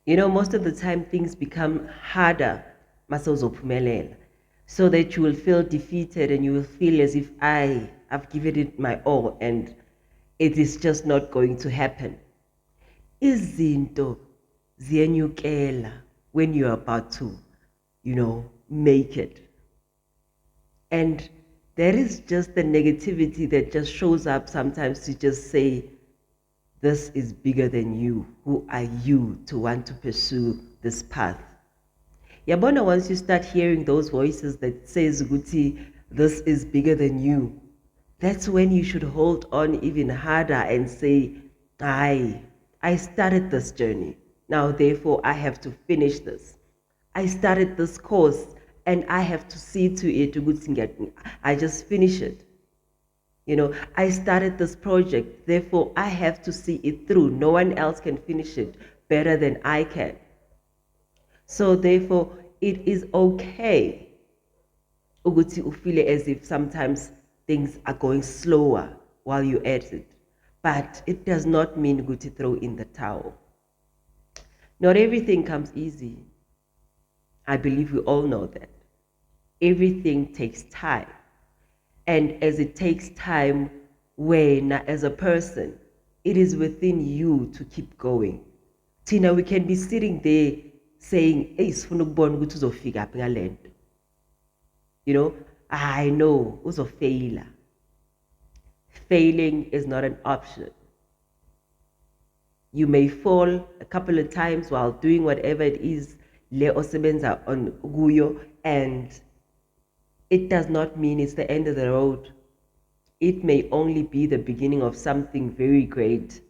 Most of the time things become harder, masawuzophumelela, so that you will feel defeated and you will feel as if I've given it my all and it is just not going to happen. Izinto ziyenyukela when you're about to, make it. And there is just the negativity that just shows up sometimes to just say, this is bigger than you. Who are you to want to pursue this path? Yabona, once you start hearing those voices that says, Guti, this is bigger than you, that's when you should hold on even harder and say, I started this journey. Now, therefore, I have to finish this. I started this course and I have to see to it. I just finish it. I started this project, therefore I have to see it through. No one else can finish it better than I can. So therefore, it is okay ukuthi ufeel as if sometimes things are going slower while you're at it. But it does not mean to throw in the towel. Not everything comes easy. I believe we all know that. Everything takes time. And as it takes time, when as a person, it is within you to keep going. Tina, we can be sitting there saying, hey, I know, uzofeyila. Failing is not an option. You may fall a couple of times while doing whatever it is, le osebenza on guyo, and it does not mean it's the end of the road. It may only be the beginning of something very great.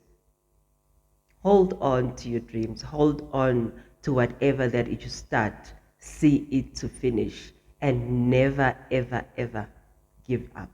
Hold on to your dreams. Hold on to whatever that you start. See it to finish. And never, ever, ever give up.